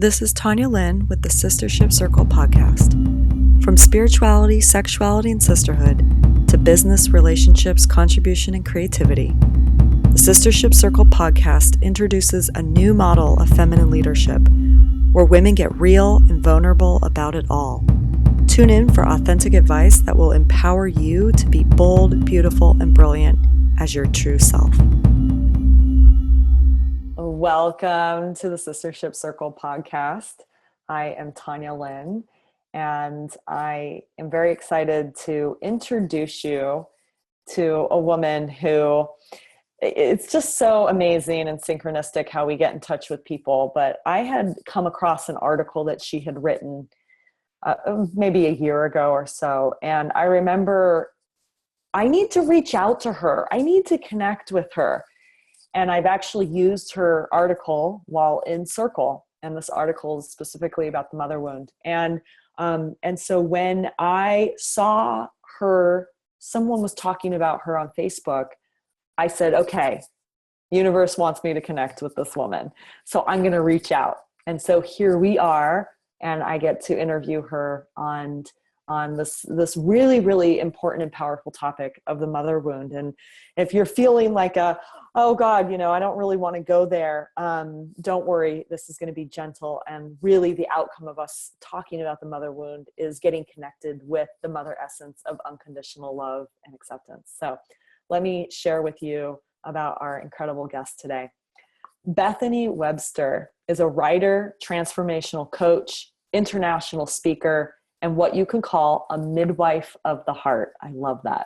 This is Tanya Lynn with the Sistership Circle podcast. From spirituality, sexuality, and sisterhood to business, relationships, contribution, and creativity, the Sistership Circle podcast introduces a new model of feminine leadership where women get real and vulnerable about it all. Tune in for authentic advice that will empower you to be bold, beautiful, and brilliant as your true self. Welcome to the Sistership Circle podcast. I am Tanya Lynn, and I am very excited to introduce you to a woman who, it's just so amazing and synchronistic how we get in touch with people. But I had come across an article that she had written maybe a year ago or so. And I remember I need to reach out to her. I need to connect with her. And I've actually used her article while in Circle. And this article is specifically about the mother wound. And so when I saw her, someone was talking about her on Facebook, I said, okay, universe wants me to connect with this woman. So I'm going to reach out. And so here we are. And I get to interview her on this really, really important and powerful topic of the mother wound. And if you're feeling like oh God, I don't really want to go there, don't worry, this is going to be gentle. And really the outcome of us talking about the mother wound is getting connected with the mother essence of unconditional love and acceptance. So let me share with you about our incredible guest today. Bethany Webster is a writer, transformational coach, international speaker, and what you can call a midwife of the heart. I love that.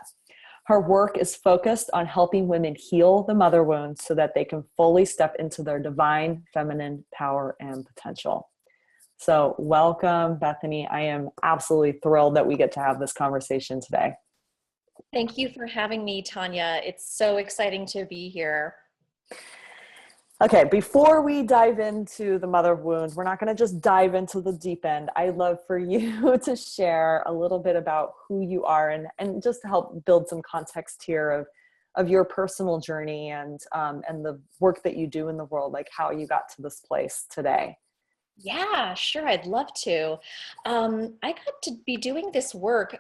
Her work is focused on helping women heal the mother wound so that they can fully step into their divine feminine power and potential. So welcome, Bethany. I am absolutely thrilled that we get to have this conversation today. Thank you for having me, Tanya. It's so exciting to be here. Okay, before we dive into the mother wound, we're not going to just dive into the deep end. I'd love for you to share a little bit about who you are and just to help build some context here of your personal journey and the work that you do in the world, like how you got to this place today. Yeah, sure. I'd love to. I got to be doing this work.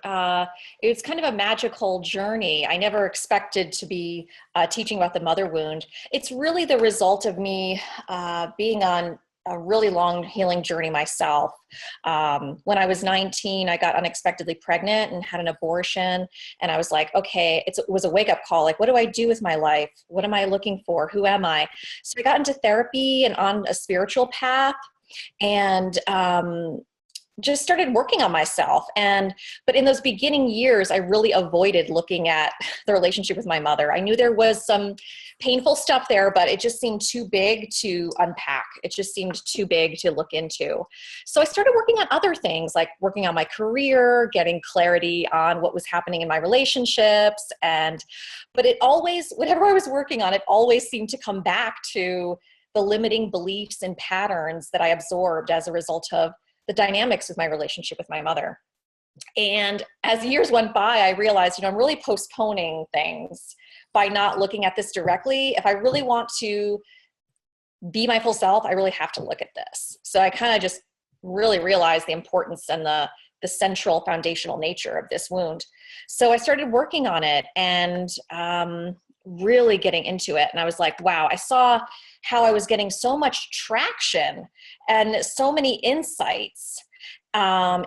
It's kind of a magical journey. I never expected to be teaching about the mother wound. It's really the result of me being on a really long healing journey myself. When I was 19, I got unexpectedly pregnant and had an abortion. And I was like, okay, it was a wake-up call. Like, what do I do with my life? What am I looking for? Who am I? So I got into therapy and on a spiritual path. And just started working on myself. But in those beginning years, I really avoided looking at the relationship with my mother. I knew there was some painful stuff there, but it just seemed too big to unpack. It just seemed too big to look into. So I started working on other things, like working on my career, getting clarity on what was happening in my relationships. But it always, whatever I was working on, it always seemed to come back to the limiting beliefs and patterns that I absorbed as a result of the dynamics with my relationship with my mother. And as years went by, I realized, I'm really postponing things by not looking at this directly. If I really want to be my full self, I really have to look at this. So I kind of just really realized the importance and the central foundational nature of this wound. So I started working on it and really getting into it. And I was like, wow, I saw how I was getting so much traction and so many insights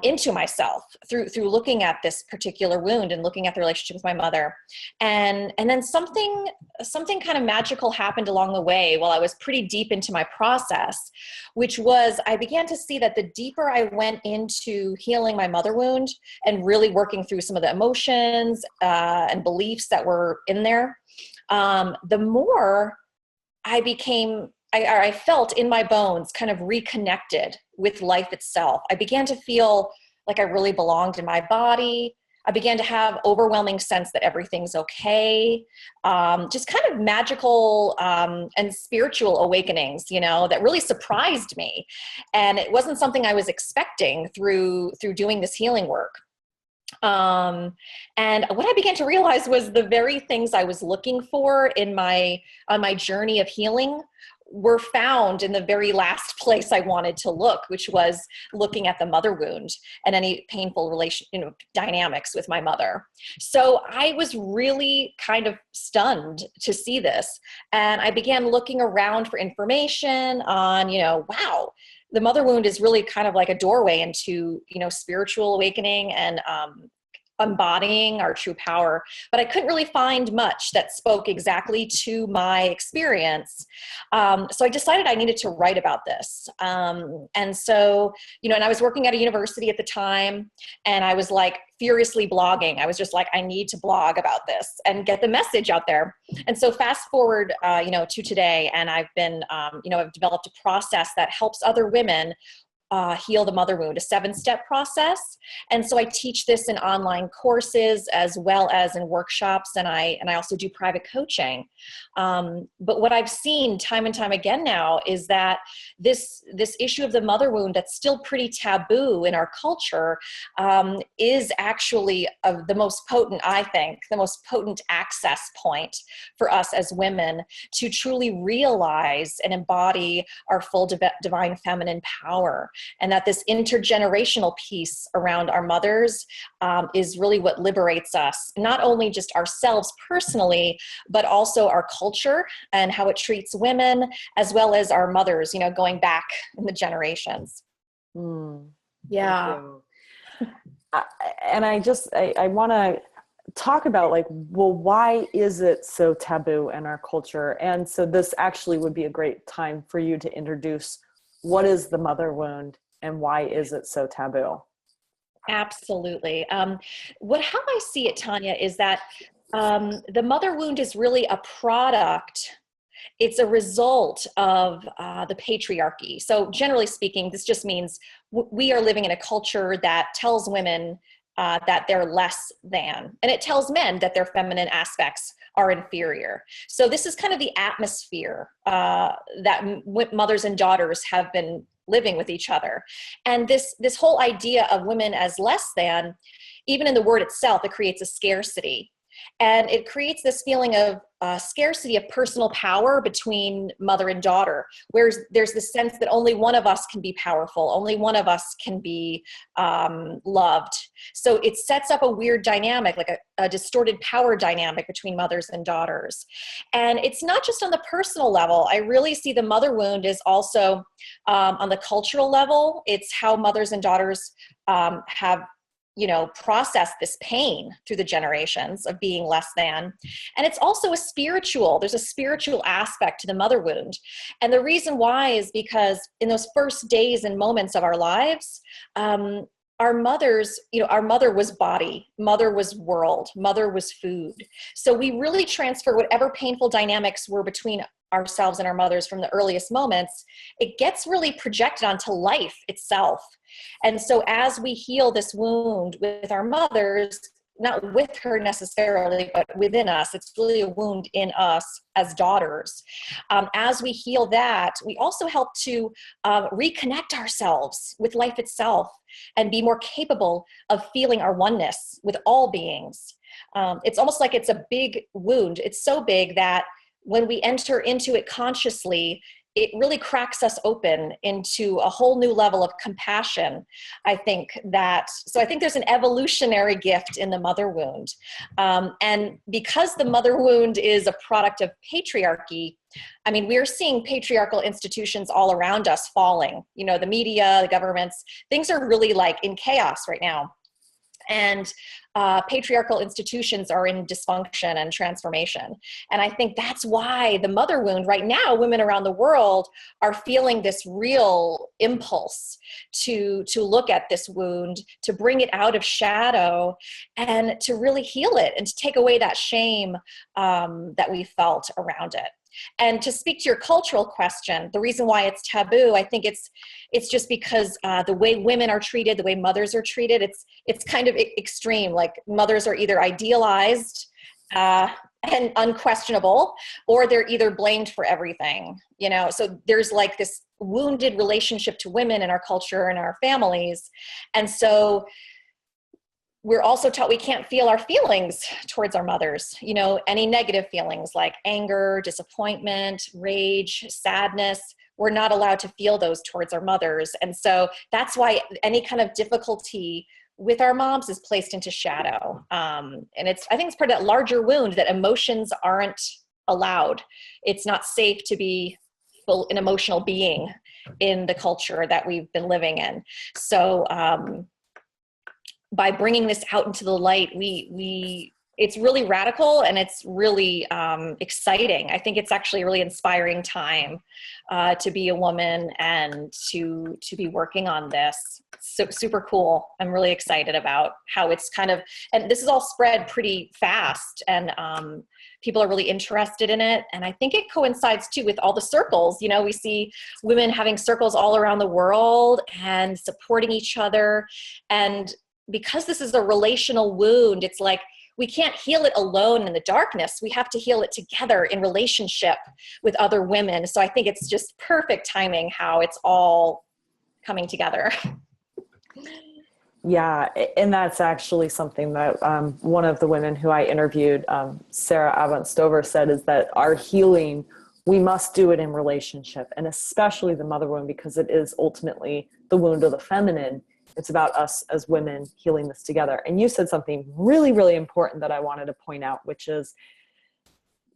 into myself through looking at this particular wound and looking at the relationship with my mother. And then something kind of magical happened along the way while I was pretty deep into my process, which was I began to see that the deeper I went into healing my mother wound and really working through some of the emotions and beliefs that were in there, the more I felt in my bones kind of reconnected with life itself. I began to feel like I really belonged in my body. I began to have overwhelming sense that everything's okay. Just kind of magical and spiritual awakenings, that really surprised me. And it wasn't something I was expecting through doing this healing work. And what I began to realize was the very things I was looking for on my journey of healing were found in the very last place I wanted to look, which was looking at the mother wound and any painful dynamics with my mother. So I was really kind of stunned to see this. And I began looking around for information on, wow, the mother wound is really kind of like a doorway into, spiritual awakening and embodying our true power. But I couldn't really find much that spoke exactly to my experience. So I decided I needed to write about this. And so, and I was working at a university at the time, and I was like furiously blogging. I was just like, I need to blog about this and get the message out there. And so fast forward, to today, and I've been, I've developed a process that helps other women heal the mother wound, a 7-step process. And so I teach this in online courses as well as in workshops, and I also do private coaching. But what I've seen time and time again now is that this issue of the mother wound that's still pretty taboo in our culture is actually the most potent, I think, the most potent access point for us as women to truly realize and embody our full divine feminine power. And that this intergenerational piece around our mothers is really what liberates us, not only just ourselves personally, but also our culture and how it treats women, as well as our mothers, going back in the generations. Yeah. And I want to talk about why is it so taboo in our culture? And so this actually would be a great time for you to introduce what is the mother wound and why is it so taboo? Absolutely. How I see it, Tanya, is that the mother wound is really a product. It's a result of the patriarchy. So generally speaking, this just means we are living in a culture that tells women that they're less than, and it tells men that their feminine aspects are inferior. So this is kind of the atmosphere that mothers and daughters have been living with each other. And this whole idea of women as less than, even in the word itself, it creates a scarcity. And it creates this feeling of scarcity of personal power between mother and daughter, where there's this sense that only one of us can be powerful, only one of us can be loved. So it sets up a weird dynamic, like a distorted power dynamic between mothers and daughters. And it's not just on the personal level. I really see the mother wound is also on the cultural level. It's how mothers and daughters have process this pain through the generations of being less than. And it's also there's a spiritual aspect to the mother wound. And the reason why is because in those first days and moments of our lives, our mothers, our mother was body, mother was world, mother was food. So we really transfer whatever painful dynamics were between ourselves and our mothers from the earliest moments, it gets really projected onto life itself. And so as we heal this wound with our mothers, not with her necessarily, but within us, it's really a wound in us as daughters. As we heal that, we also help to reconnect ourselves with life itself and be more capable of feeling our oneness with all beings. It's almost like it's a big wound. It's so big that when we enter into it consciously, it really cracks us open into a whole new level of compassion. I think there's an evolutionary gift in the mother wound. And because the mother wound is a product of patriarchy, I mean, we're seeing patriarchal institutions all around us falling. The media, the governments, things are really in chaos right now. And patriarchal institutions are in dysfunction and transformation. And I think that's why the mother wound right now, women around the world are feeling this real impulse to look at this wound, to bring it out of shadow and to really heal it and to take away that shame that we felt around it. And to speak to your cultural question, the reason why it's taboo, I think it's just because the way women are treated, the way mothers are treated, it's kind of extreme. Like mothers are either idealized and unquestionable, or they're either blamed for everything. So there's this wounded relationship to women in our culture and our families, and so we're also taught we can't feel our feelings towards our mothers, you know, any negative feelings like anger, disappointment, rage, sadness. We're not allowed to feel those towards our mothers. And so that's why any kind of difficulty with our moms is placed into shadow. And I think it's part of that larger wound that emotions aren't allowed. It's not safe to be an emotional being in the culture that we've been living in. So, by bringing this out into the light, it's really radical and it's really exciting. I think it's actually a really inspiring time to be a woman and to be working on this. So super cool. I'm really excited about how it's kind of, and this is all spread pretty fast, and people are really interested in it. And I think it coincides too with all the circles. You know, we see women having circles all around the world and supporting each other. And because this is a relational wound, it's like we can't heal it alone in the darkness. We have to heal it together in relationship with other women. So I think it's just perfect timing how it's all coming together. Yeah, and that's actually something that one of the women who I interviewed, Sarah Avant-Stover, said, is that our healing, we must do it in relationship, and especially the mother wound, because it is ultimately the wound of the feminine. It's about us as women healing this together. And you said something really, really important that I wanted to point out, which is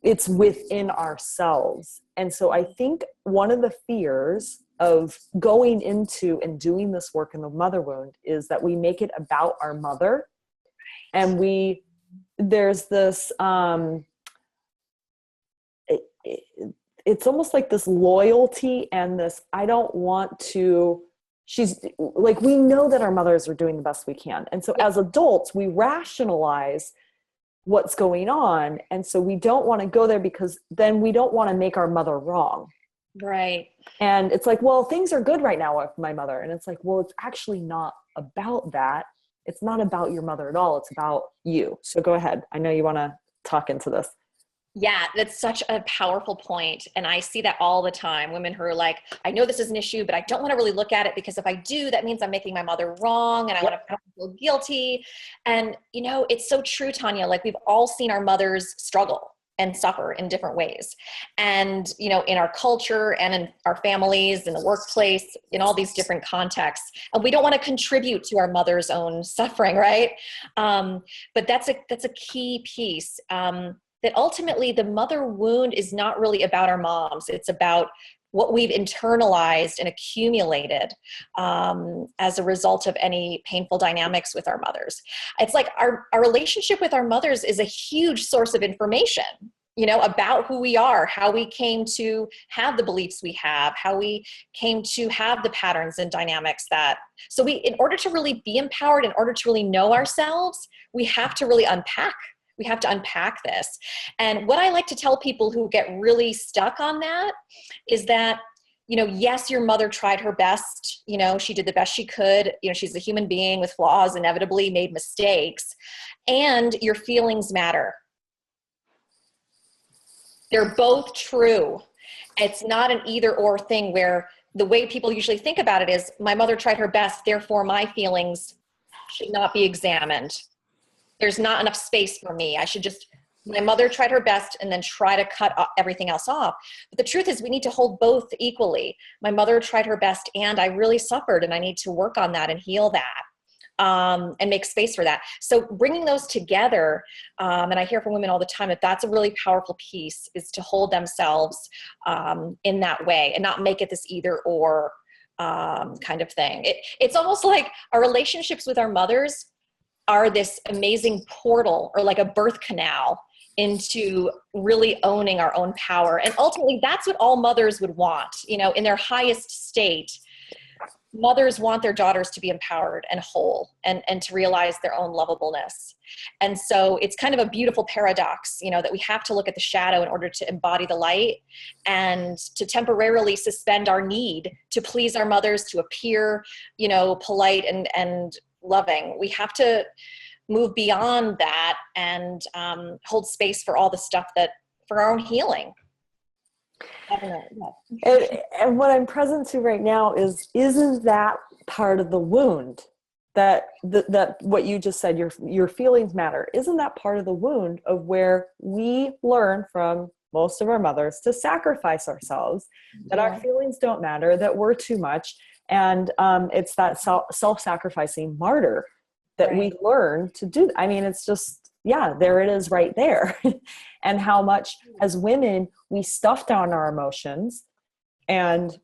it's within ourselves. And so I think one of the fears of going into and doing this work in the mother wound is that we make it about our mother. And there's this, it's almost like this loyalty and this, I don't want to, she's like, we know that our mothers are doing the best we can. And so as adults, we rationalize what's going on. And so we don't want to go there because then we don't want to make our mother wrong. Right. And it's like, well, things are good right now with my mother. And it's like, well, it's actually not about that. It's not about your mother at all. It's about you. So go ahead. I know you want to talk into this. Yeah, that's such a powerful point. And I see that all the time. Women who are like, I know this is an issue, but I don't want to really look at it because if I do, that means I'm making my mother wrong and I want to feel guilty. And, you know, it's so true, Tanya. Like, we've all seen our mothers struggle and suffer in different ways. And, you know, in our culture and in our families, in the workplace, in all these different contexts. And we don't want to contribute to our mother's own suffering, right? But that's a key piece. That ultimately the mother wound is not really about our moms. It's about what we've internalized and accumulated as a result of any painful dynamics with our mothers. It's like our relationship with our mothers is a huge source of information, you know, about who we are, how we came to have the beliefs we have, how we came to have the patterns and dynamics that, so in order to really be empowered, in order to really know ourselves, we have to really unpack. We have to unpack this. And what I like to tell people who get really stuck on that is that, you know, yes, your mother tried her best. You know, she did the best she could. You know, she's a human being with flaws, inevitably made mistakes, and your feelings matter. They're both true. It's not an either or thing where the way people usually think about it is, my mother tried her best, therefore my feelings should not be examined. There's not enough space for me. My mother tried her best and then try to cut everything else off. But the truth is we need to hold both equally. My mother tried her best and I really suffered, and I need to work on that and heal that and make space for that. So bringing those together, and I hear from women all the time that that's a really powerful piece, is to hold themselves in that way and not make it this either or kind of thing. It's almost like our relationships with our mothers are this amazing portal, or like a birth canal, into really owning our own power. And ultimately, that's what all mothers would want. You know, in their highest state, mothers want their daughters to be empowered and whole, and to realize their own lovableness. And so it's kind of a beautiful paradox, you know, that we have to look at the shadow in order to embody the light, and to temporarily suspend our need to please our mothers, to appear, you know, polite and loving. We have to move beyond that and hold space for all the stuff for our own healing. I don't know. Yeah. And what I'm present to right now isn't that part of the wound? that what you just said, your feelings matter. Isn't that part of the wound of where we learn from most of our mothers to sacrifice ourselves, that our feelings don't matter, that we're too much. And it's that self-sacrificing martyr that we learn to do. I mean, it's just, yeah, there it is right there. And how much as women, we stuff down our emotions and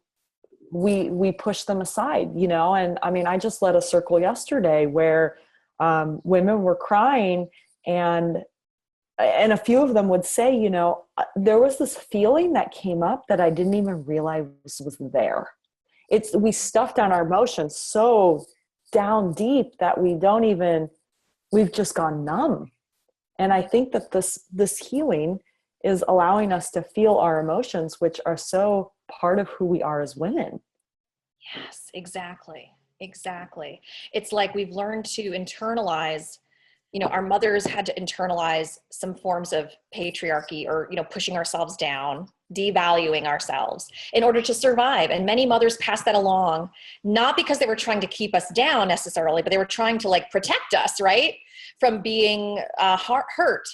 we push them aside, you know? And I mean, I just led a circle yesterday where women were crying, and a few of them would say, you know, there was this feeling that came up that I didn't even realize was there. We stuff down our emotions so down deep that we've just gone numb. And I think that this healing is allowing us to feel our emotions, which are so part of who we are as women. Yes, exactly. Exactly. It's like we've learned to internalize, you know, our mothers had to internalize some forms of patriarchy, or, you know, pushing ourselves down, devaluing ourselves in order to survive. And many mothers passed that along, not because they were trying to keep us down necessarily, but they were trying to like protect us, right, from being hurt.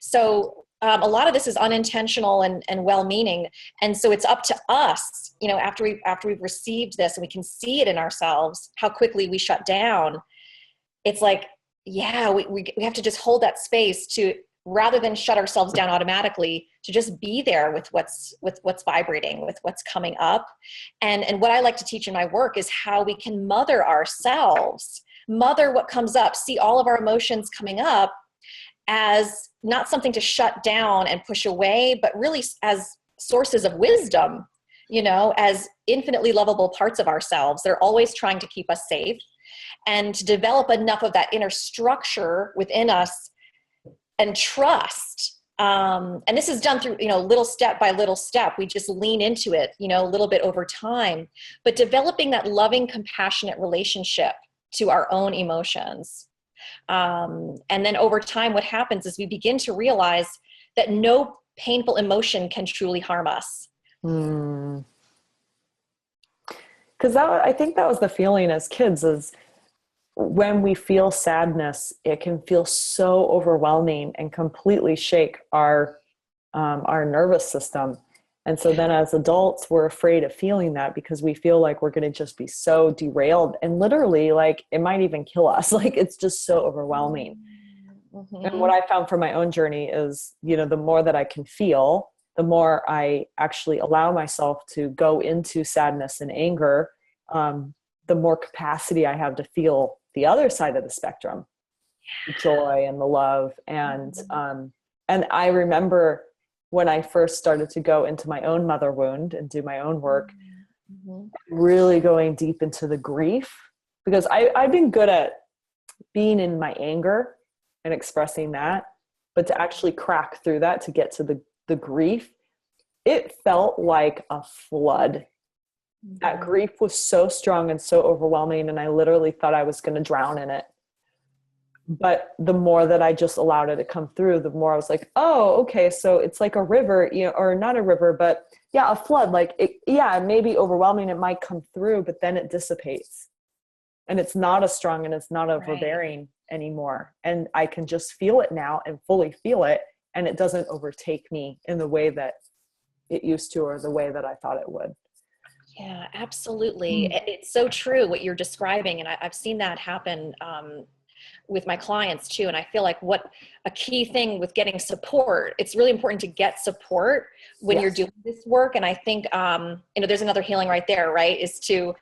So a lot of this is unintentional and well-meaning. And so it's up to us, you know, after we've received this and we can see it in ourselves, how quickly we shut down. It's like, yeah, we have to just hold that space to, rather than shut ourselves down automatically, to just be there with what's vibrating, with what's coming up. And what I like to teach in my work is how we can mother ourselves, mother what comes up, see all of our emotions coming up as not something to shut down and push away, but really as sources of wisdom, you know, as infinitely lovable parts of ourselves. They're always trying to keep us safe, and to develop enough of that inner structure within us and trust. And this is done through, you know, little step by little step. We just lean into it, you know, a little bit over time, but developing that loving, compassionate relationship to our own emotions. And then over time, what happens is we begin to realize that no painful emotion can truly harm us. Because I think that was the feeling as kids, is when we feel sadness, it can feel so overwhelming and completely shake our nervous system. And so then as adults, we're afraid of feeling that because we feel like we're going to just be so derailed, and literally like it might even kill us. Like it's just so overwhelming. Mm-hmm. And what I found from my own journey is, you know, the more that I can feel, the more I actually allow myself to go into sadness and anger, the more capacity I have to feel the other side of the spectrum, the joy and the love. And I remember when I first started to go into my own mother wound and do my own work, really going deep into the grief, because I've been good at being in my anger and expressing that, but to actually crack through that, to get to the grief, it felt like a flood. That grief was so strong and so overwhelming, and I literally thought I was going to drown in it. But the more that I just allowed it to come through, the more I was like, oh, okay, so it's like a river, you know, or not a river, but yeah, a flood. Like, it may be overwhelming. It might come through, but then it dissipates. And it's not as strong and it's not overbearing anymore. And I can just feel it now and fully feel it. And it doesn't overtake me in the way that it used to, or the way that I thought it would. Yeah, absolutely. It's so true what you're describing. And I've seen that happen with my clients too. And I feel like what a key thing with getting support, it's really important to get support when you're doing this work. And I think, you know, there's another healing right there, right? Is to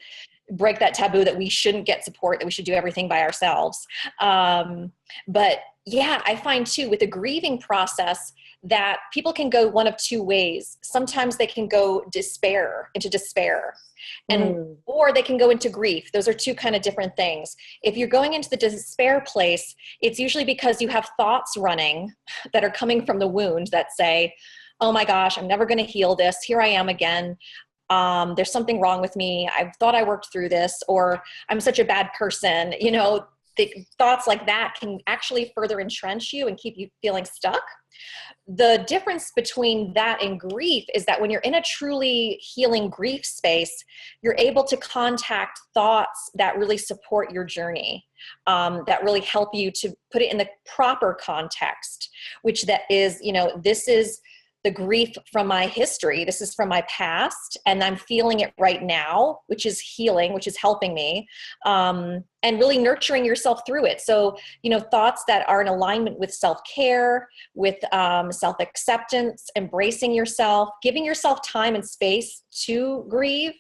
break that taboo that we shouldn't get support, that we should do everything by ourselves. But yeah, I find too with the grieving process that people can go one of two ways. Sometimes they can go into despair, and or they can go into grief. Those are two kind of different things. If you're going into the despair place, it's usually because you have thoughts running that are coming from the wound that say, oh my gosh, I'm never going to heal this. Here I am again. There's something wrong with me. I thought I worked through this, or I'm such a bad person. You know, thoughts like that can actually further entrench you and keep you feeling stuck. The difference between that and grief is that when you're in a truly healing grief space, you're able to contact thoughts that really support your journey, that really help you to put it in the proper context, which that is, this is the grief from my history. This is from my past, and I'm feeling it right now, which is healing, which is helping me, and really nurturing yourself through it. So, thoughts that are in alignment with self-care, with self-acceptance, embracing yourself, giving yourself time and space to grieve.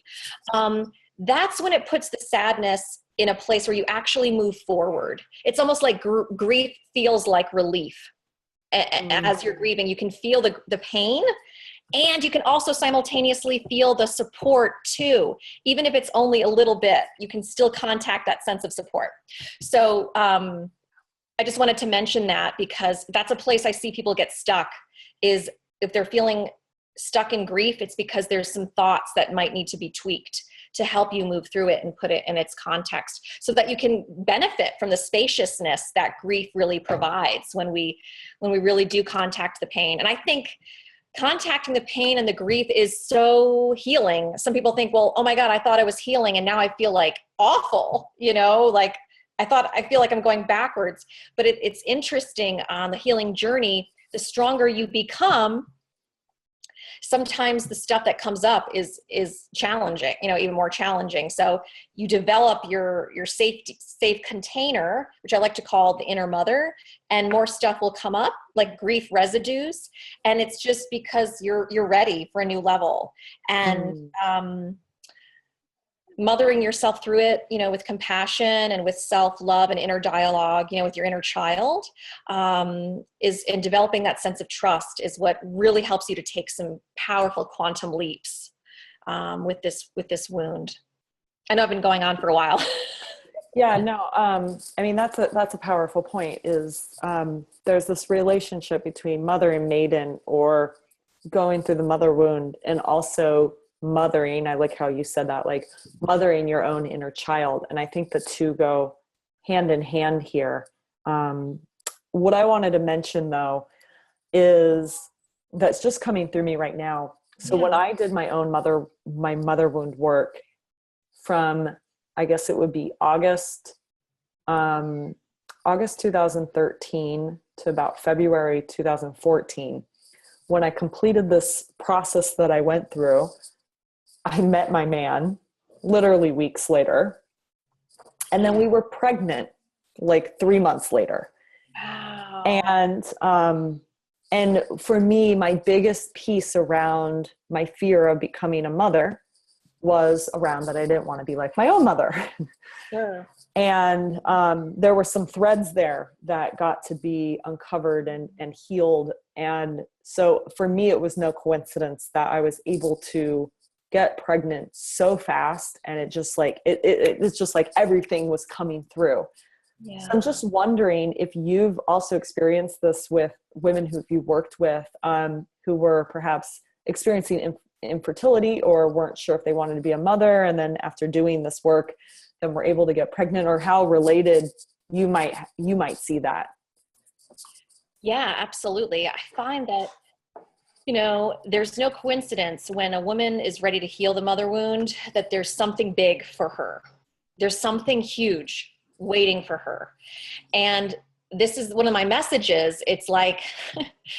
That's when it puts the sadness in a place where you actually move forward. It's almost like grief feels like relief. As you're grieving, you can feel the pain, and you can also simultaneously feel the support too. Even if it's only a little bit, you can still contact that sense of support. So I just wanted to mention that, because that's a place I see people get stuck, is if they're feeling stuck in grief, it's because there's some thoughts that might need to be tweaked to help you move through it and put it in its context, so that you can benefit from the spaciousness that grief really provides when we really do contact the pain. And I think contacting the pain and the grief is so healing. Some people think, well, oh my God, I thought I was healing, and now I feel like awful, like I feel like I'm going backwards. But it's interesting, on the healing journey, the stronger you become, sometimes the stuff that comes up is challenging, even more challenging. So you develop your safe container, which I like to call the inner mother, and more stuff will come up, like grief residues. And it's just because you're ready for a new level. And mothering yourself through it, with compassion and with self-love and inner dialogue, with your inner child, is in developing that sense of trust, is what really helps you to take some powerful quantum leaps with this wound. I know I've been going on for a while. Yeah, no, that's a powerful point, is there's this relationship between mother and maiden, or going through the mother wound, and also mothering. I like how you said that, like mothering your own inner child. And I think the two go hand in hand here. What I wanted to mention though, is that's just coming through me right now. So when I did my mother wound work, from, I guess it would be August 2013 to about February 2014, when I completed this process that I went through, I met my man literally weeks later, and then we were pregnant like 3 months later. Wow. And for me, my biggest piece around my fear of becoming a mother was around that I didn't want to be like my own mother. Sure. And there were some threads there that got to be uncovered and healed. And so for me, it was no coincidence that I was able to get pregnant so fast, and it just like it's just like everything was coming through. Yeah. So I'm just wondering if you've also experienced this with women who you've worked with, who were perhaps experiencing infertility, or weren't sure if they wanted to be a mother, and then after doing this work, then were able to get pregnant, or how related you might see that. Yeah, absolutely. I find that there's no coincidence when a woman is ready to heal the mother wound, that there's something big for her. There's something huge waiting for her. And this is one of my messages. It's like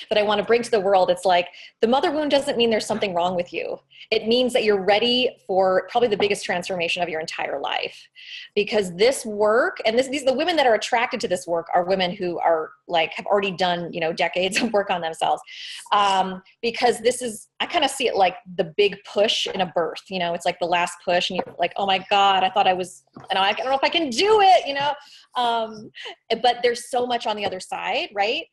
that I want to bring to the world. It's like the mother wound doesn't mean there's something wrong with you. It means that you're ready for probably the biggest transformation of your entire life, because this work, and the women that are attracted to this work are women who are like, have already done, decades of work on themselves. Because I kind of see it like the big push in a birth, it's like the last push, and you're like, oh my God, I thought I don't know if I can do it, but there's so much on the other side. Right.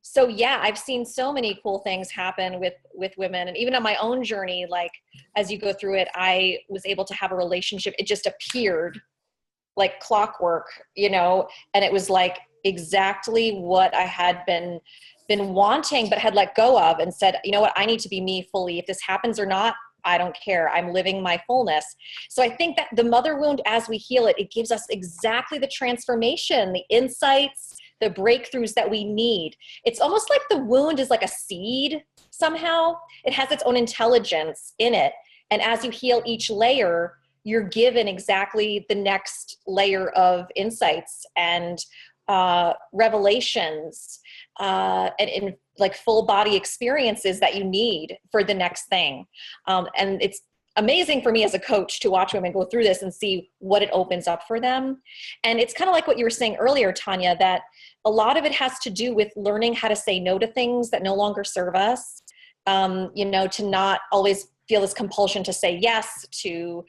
So yeah, I've seen so many cool things happen with women, and even on my own journey, like as you go through it, I was able to have a relationship. It just appeared like clockwork, and it was like exactly what I had been wanting, but had let go of, and said, you know what, I need to be me fully. If this happens or not, I don't care. I'm living my fullness. So I think that the mother wound, as we heal it, it gives us exactly the transformation, the insights, the breakthroughs that we need. It's almost like the wound is like a seed somehow. It has its own intelligence in it. And as you heal each layer, you're given exactly the next layer of insights and revelations and in like full body experiences that you need for the next thing. And it's amazing for me as a coach to watch women go through this and see what it opens up for them. And it's kind of like what you were saying earlier, Tanya, that a lot of it has to do with learning how to say no to things that no longer serve us. To not always feel this compulsion to say yes, to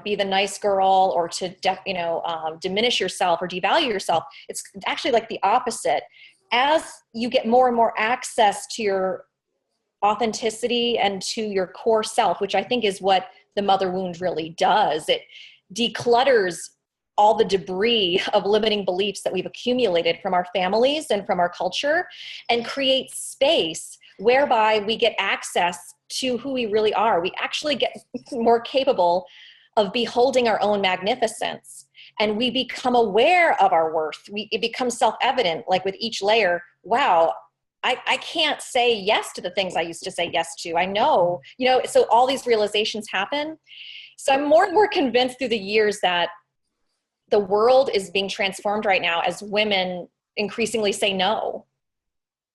be the nice girl, or to diminish yourself or devalue yourself. It's actually like the opposite. As you get more and more access to your authenticity and to your core self, which I think is what the mother wound really does, it declutters all the debris of limiting beliefs that we've accumulated from our families and from our culture, and creates space whereby we get access to who we really are. We actually get more capable of beholding our own magnificence, and we become aware of our worth. It becomes self-evident, like with each layer. Wow, I can't say yes to the things I used to say yes to. I know, so all these realizations happen. So I'm more and more convinced through the years that the world is being transformed right now as women increasingly say no,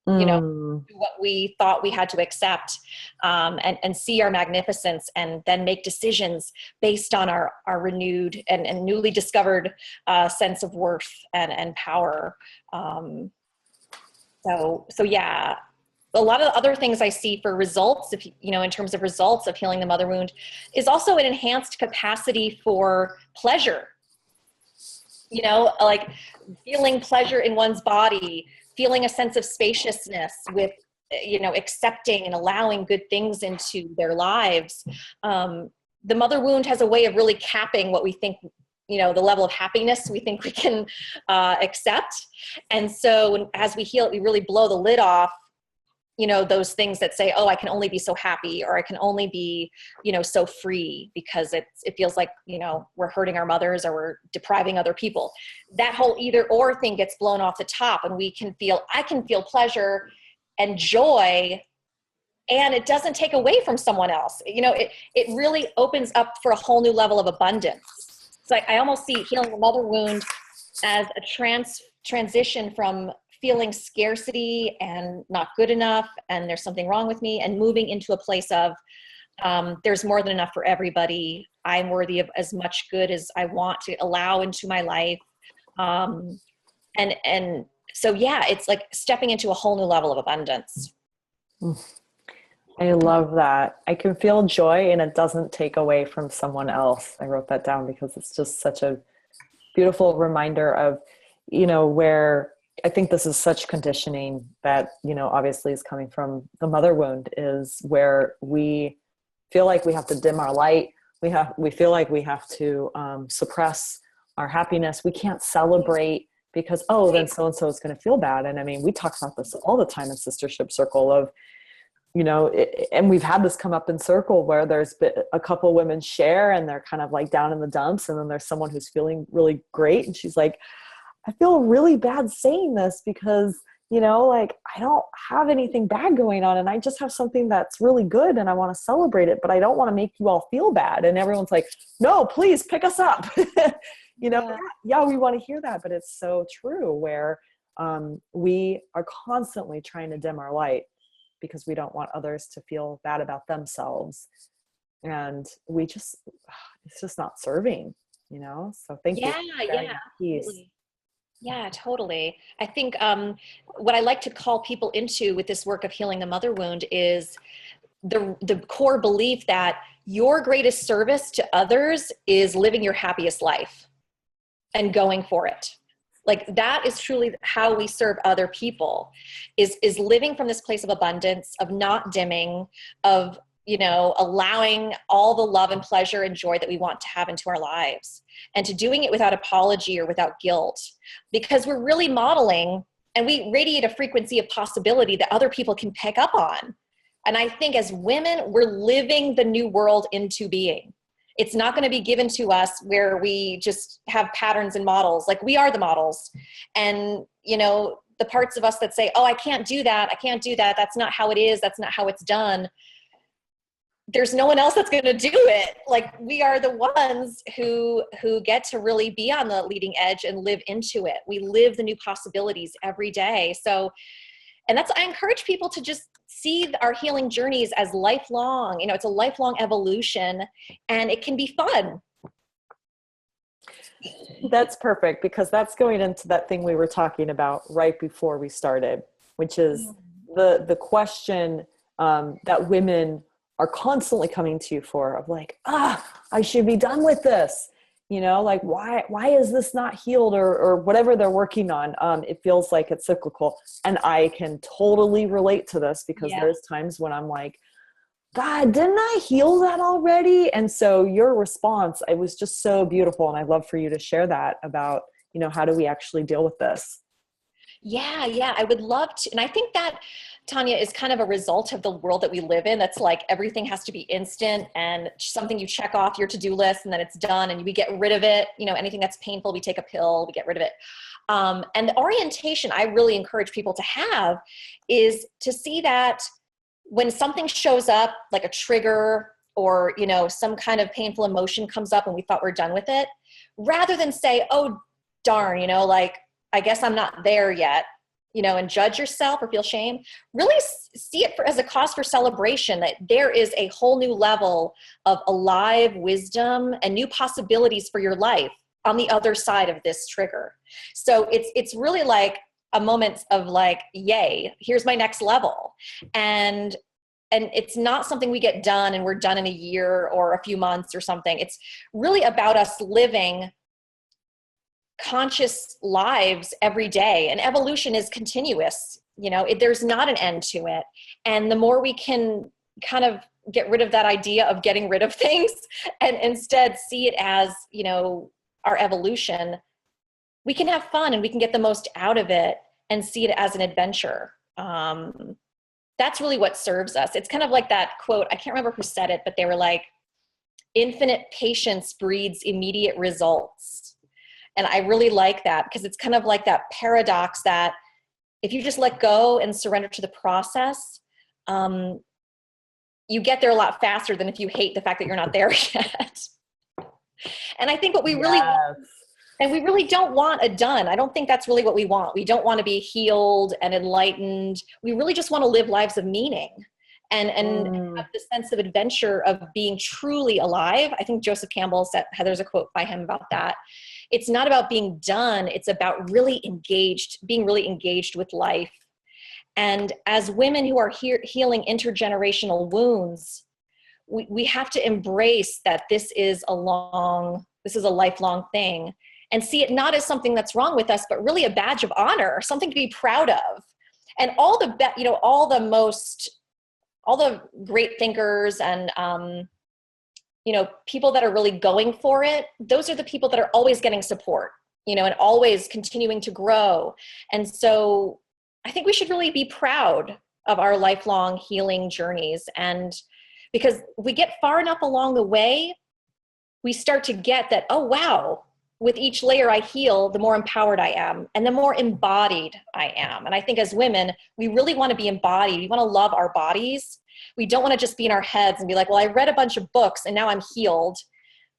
to what we thought we had to accept, and see our magnificence, and then make decisions based on our renewed and newly discovered sense of worth and power. So yeah, a lot of the other things I see for results, in terms of results of healing the mother wound, is also an enhanced capacity for pleasure. Like feeling pleasure in one's body, feeling a sense of spaciousness with, accepting and allowing good things into their lives. The mother wound has a way of really capping what we think, the level of happiness we think we can accept. And so as we heal it, we really blow the lid off, those things that say, oh, I can only be so happy, or I can only be, so free, because it feels like, we're hurting our mothers, or we're depriving other people. That whole either or thing gets blown off the top, and I can feel pleasure and joy, and it doesn't take away from someone else. It really opens up for a whole new level of abundance. It's like, I almost see healing the mother wound as a transition from feeling scarcity and not good enough, and there's something wrong with me, and moving into a place of there's more than enough for everybody. I'm worthy of as much good as I want to allow into my life. And so, yeah, it's like stepping into a whole new level of abundance. I love that. I can feel joy, and it doesn't take away from someone else. I wrote that down because it's just such a beautiful reminder of, where I think this is such conditioning that, obviously is coming from the mother wound, is where we feel like we have to dim our light. We feel like we have to suppress our happiness. We can't celebrate because, then so-and-so is going to feel bad. And I mean, we talk about this all the time in Sistership Circle of, and we've had this come up in circle where there's been a couple women share, and they're kind of like down in the dumps. And then there's someone who's feeling really great. And she's like, I feel really bad saying this because, like I don't have anything bad going on, and I just have something that's really good, and I want to celebrate it, but I don't want to make you all feel bad. And everyone's like, no, please pick us up. Yeah, we want to hear that, but it's so true where we are constantly trying to dim our light because we don't want others to feel bad about themselves. And it's just not serving, so thank you. Yeah, totally. I think what I like to call people into with this work of healing the mother wound is the core belief that your greatest service to others is living your happiest life and going for it. Like that is truly how we serve other people, is living from this place of abundance, of not dimming, of, allowing all the love and pleasure and joy that we want to have into our lives, and to doing it without apology or without guilt, because we're really modeling, and we radiate a frequency of possibility that other people can pick up on. And I think as women, we're living the new world into being. It's not going to be given to us where we just have patterns and models. Like, we are the models. And, you know, the parts of us that say, oh, I can't do that. I can't do that. That's not how it is. That's not how it's done. There's no one else that's going to do it. Like, we are the ones who get to really be on the leading edge and live into it. We live the new possibilities every day. So, and I encourage people to just see our healing journeys as lifelong. You know, it's a lifelong evolution, and it can be fun. That's perfect, because that's going into that thing we were talking about right before we started, which is the question that women are constantly coming to you for, of like, I should be done with this. You know, like, why is this not healed, or whatever they're working on? It feels like it's cyclical. And I can totally relate to this, because there's times when I'm like, God, didn't I heal that already? And so your response, it was just so beautiful. And I'd love for you to share that about, you know, how do we actually deal with this? Yeah, I would love to. And I think that, Tanya, is kind of a result of the world that we live in. That's like, everything has to be instant and something you check off your to-do list and then it's done, and we get rid of it. You know, anything that's painful, we take a pill, we get rid of it. And the orientation I really encourage people to have is to see that when something shows up, like a trigger, or, you know, some kind of painful emotion comes up and we thought we're done with it, rather than say, oh, darn, you know, like, I guess I'm not there yet, you know, and judge yourself or feel shame, really see it as a cause for celebration, that there is a whole new level of alive wisdom and new possibilities for your life on the other side of this trigger. So it's really like a moment of like, yay, here's my next level. And it's not something we get done and we're done in a year or a few months or something. It's really about us living conscious lives every day. And evolution is continuous. You know, there's not an end to it. And the more we can kind of get rid of that idea of getting rid of things and instead see it as, you know, our evolution, we can have fun and we can get the most out of it and see it as an adventure. That's really what serves us. It's kind of like that quote, I can't remember who said it, but they were like, infinite patience breeds immediate results. And I really like that, because it's kind of like that paradox that if you just let go and surrender to the process, you get there a lot faster than if you hate the fact that you're not there yet. And I think what we really want, and we really don't want a done. I don't think that's really what we want. We don't want to be healed and enlightened. We really just want to live lives of meaning and have the sense of adventure of being truly alive. I think Joseph Campbell said, there's a quote by him about that. It's not about being done. It's about really engaged, being really engaged with life. And as women who are healing intergenerational wounds, we have to embrace that this is a lifelong thing, and see it not as something that's wrong with us, but really a badge of honor, something to be proud of. And all the great thinkers and, you know, people that are really going for it, those are the people that are always getting support, you know, and always continuing to grow. And so I think we should really be proud of our lifelong healing journeys. And because we get far enough along the way, we start to get that, oh, wow, with each layer I heal, the more empowered I am and the more embodied I am. And I think as women, we really want to be embodied. We want to love our bodies. We don't want to just be in our heads and be like, well, I read a bunch of books and now I'm healed.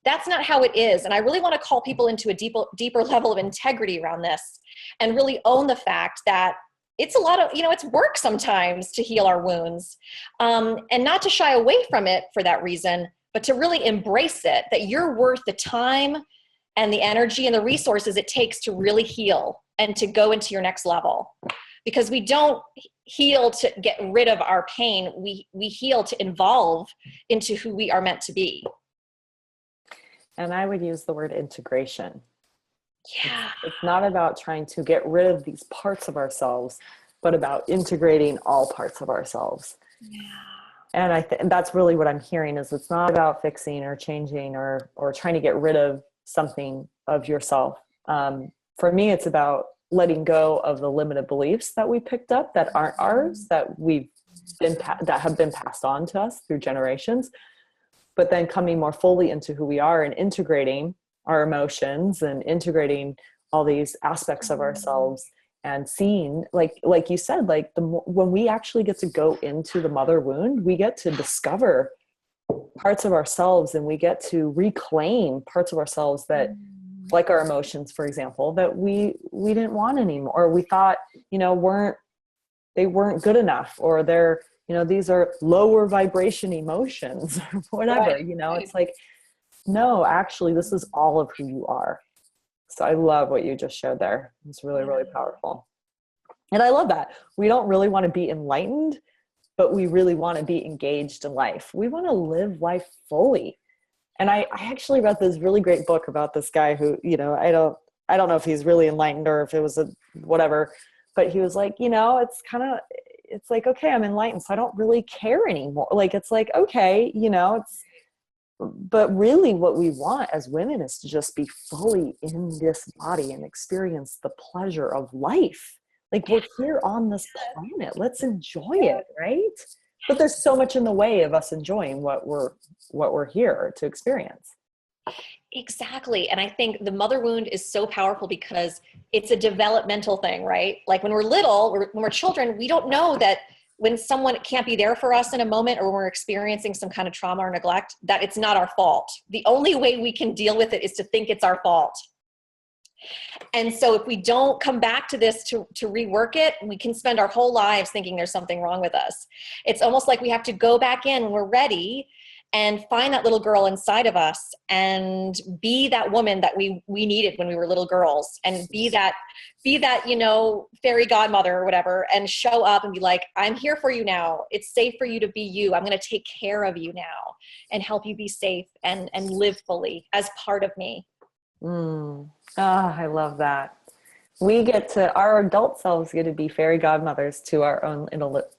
That's not how it is. And I really want to call people into a deeper level of integrity around this and really own the fact that it's a lot of, you know, it's work sometimes to heal our wounds, and not to shy away from it for that reason, but to really embrace it, that you're worth the time and the energy and the resources it takes to really heal and to go into your next level. Because we don't heal to get rid of our pain. We heal to evolve into who we are meant to be. And I would use the word integration. Yeah. It's not about trying to get rid of these parts of ourselves, but about integrating all parts of ourselves. Yeah. And that's really what I'm hearing, is it's not about fixing or changing or trying to get rid of something of yourself. For me, it's about letting go of the limited beliefs that we picked up that aren't ours, that we've that have been passed on to us through generations, but then coming more fully into who we are and integrating our emotions and integrating all these aspects of ourselves and seeing, like you said, like when we actually get to go into the mother wound, we get to discover parts of ourselves, and we get to reclaim parts of ourselves that, like our emotions, for example, that we didn't want anymore, or we thought, weren't good enough, or they're, these are lower vibration emotions, or whatever, Right. it's like, no, actually, this is all of who you are. So I love what you just showed there. It's really, really powerful. And I love that. We don't really want to be enlightened, but we really want to be engaged in life. We want to live life fully. And I actually read this really great book about this guy who, I don't know if he's really enlightened or if it was whatever, but he was like, it's like, okay, I'm enlightened, so I don't really care anymore. Like, it's like, okay, but really what we want as women is to just be fully in this body and experience the pleasure of life. Like, we're here on this planet, let's enjoy it, right? But there's so much in the way of us enjoying what we're here to experience. Exactly. And I think the mother wound is so powerful because it's a developmental thing, right? Like when we're little, when we're children, we don't know that when someone can't be there for us in a moment, or when we're experiencing some kind of trauma or neglect, that it's not our fault. The only way we can deal with it is to think it's our fault. And so if we don't come back to this to rework it, we can spend our whole lives thinking there's something wrong with us. It's almost like we have to go back in when we're ready and find that little girl inside of us and be that woman that we needed when we were little girls, and be that, fairy godmother or whatever, and show up and be like, I'm here for you now. It's safe for you to be you. I'm going to take care of you now and help you be safe and live fully as part of me. I love that. Our adult selves get to be fairy godmothers to our own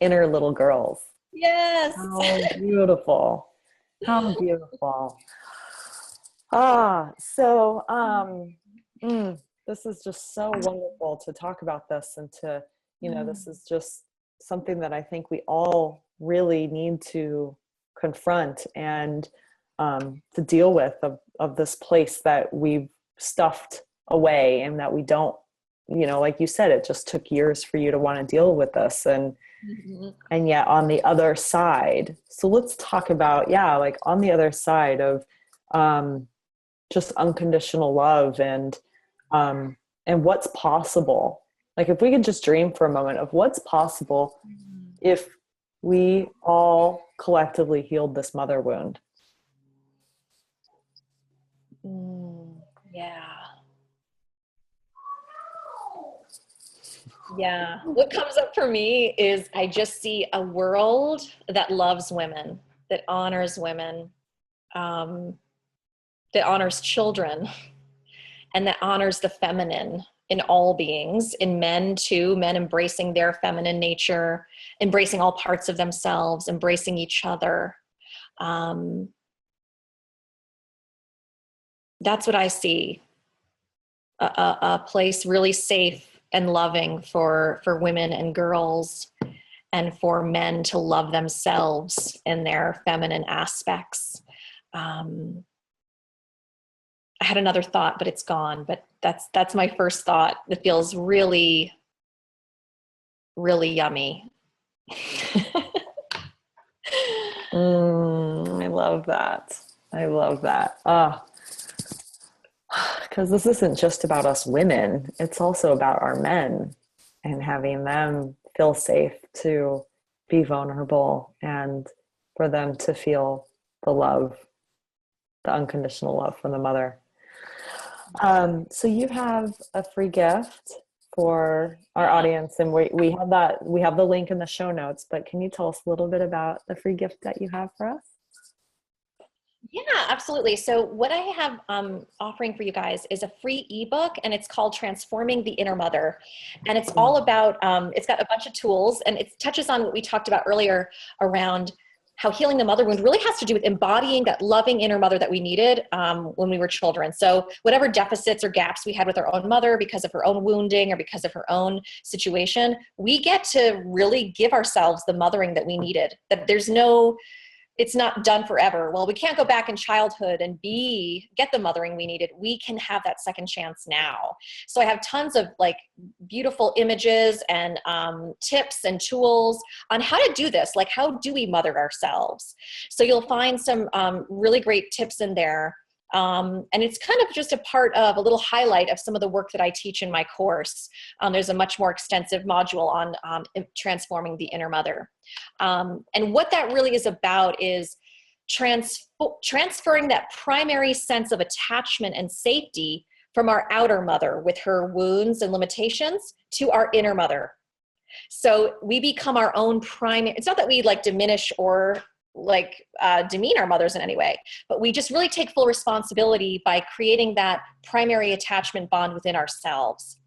inner little girls. Yes. How beautiful. How beautiful. This is just so wonderful to talk about this, and to, this is just something that I think we all really need to confront and to deal with, of this place that we've stuffed away, and that we don't, like you said, it just took years for you to want to deal with this, and yet on the other side. So let's talk about, like on the other side of just unconditional love, and what's possible. Like, if we could just dream for a moment of what's possible if we all collectively healed this mother wound. Yeah. What comes up for me is I just see a world that loves women, that honors women, that honors children, and that honors the feminine in all beings, in men too, men embracing their feminine nature, embracing all parts of themselves, embracing each other. That's what I see. A place really safe and loving for women and girls, and for men to love themselves in their feminine aspects. I had another thought, but it's gone. But that's my first thought. It feels really, really yummy. I love that. I love that. Because this isn't just about us women. It's also about our men, and having them feel safe to be vulnerable, and for them to feel the love, the unconditional love from the mother. So you have a free gift for our audience, and we have the link in the show notes, but can you tell us a little bit about the free gift that you have for us? Yeah, absolutely. So what I have offering for you guys is a free ebook, and it's called Transforming the Inner Mother. And it's all about, it's got a bunch of tools, and it touches on what we talked about earlier around how healing the mother wound really has to do with embodying that loving inner mother that we needed when we were children. So whatever deficits or gaps we had with our own mother because of her own wounding or because of her own situation, we get to really give ourselves the mothering that we needed. That it's not done forever. Well, we can't go back in childhood and get the mothering we needed. We can have that second chance now. So I have tons of like beautiful images and tips and tools on how to do this. Like, how do we mother ourselves? So you'll find some really great tips in there. And it's kind of just a part of a little highlight of some of the work that I teach in my course. There's a much more extensive module on transforming the inner mother. And what that really is about is transferring that primary sense of attachment and safety from our outer mother with her wounds and limitations to our inner mother. So we become our own primary, it's not that we like diminish or like demean our mothers in any way, but we just really take full responsibility by creating that primary attachment bond within ourselves.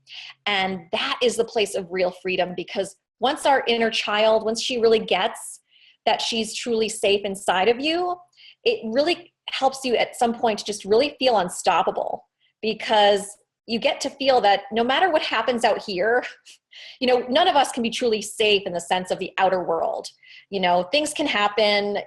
And that is the place of real freedom, because once our inner child, once she really gets that she's truly safe inside of you, it really helps you at some point to just really feel unstoppable, because you get to feel that no matter what happens out here, none of us can be truly safe in the sense of the outer world. Things can happen,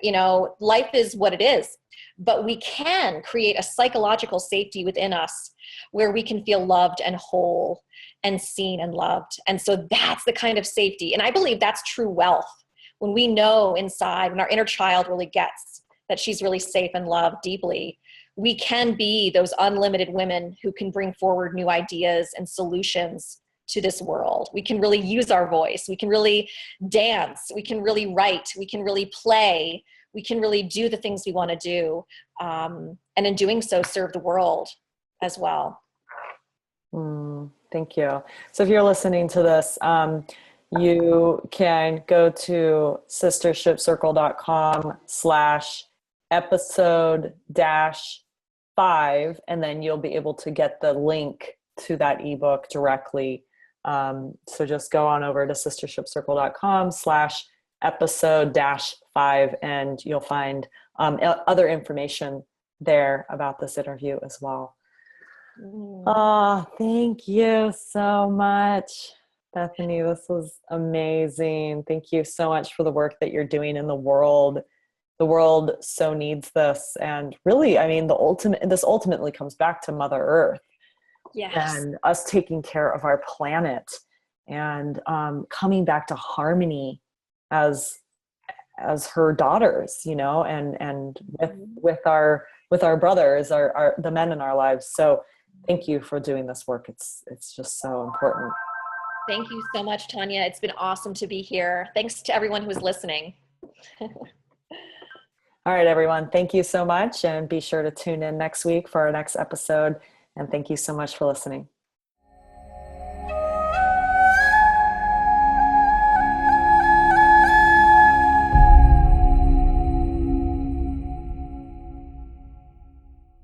life is what it is, but we can create a psychological safety within us where we can feel loved and whole and seen and loved. And so that's the kind of safety. And I believe that's true wealth. When we know inside, when our inner child really gets that she's really safe and loved deeply, we can be those unlimited women who can bring forward new ideas and solutions to this world. We can really use our voice. We can really dance. We can really write. We can really play. We can really do the things we want to do. And in doing so, serve the world as well. Thank you. So if you're listening to this, you can go to sistershipcircle.com/episode-5, and then you'll be able to get the link to that ebook directly. So just go on over to sistershipcircle.com/episode-5, and you'll find other information there about this interview as well. Oh, thank you so much, Bethany. This was amazing. Thank you so much for the work that you're doing in the world. The world so needs this. And really, I mean, this ultimately comes back to Mother Earth. Yes. And us taking care of our planet and coming back to harmony as her daughters, and with our brothers, the men in our lives. So thank you for doing this work. It's just so important. Thank you so much, Tanya. It's been awesome to be here. Thanks to everyone who is listening. All right, everyone. Thank you so much. And be sure to tune in next week for our next episode. And thank you so much for listening.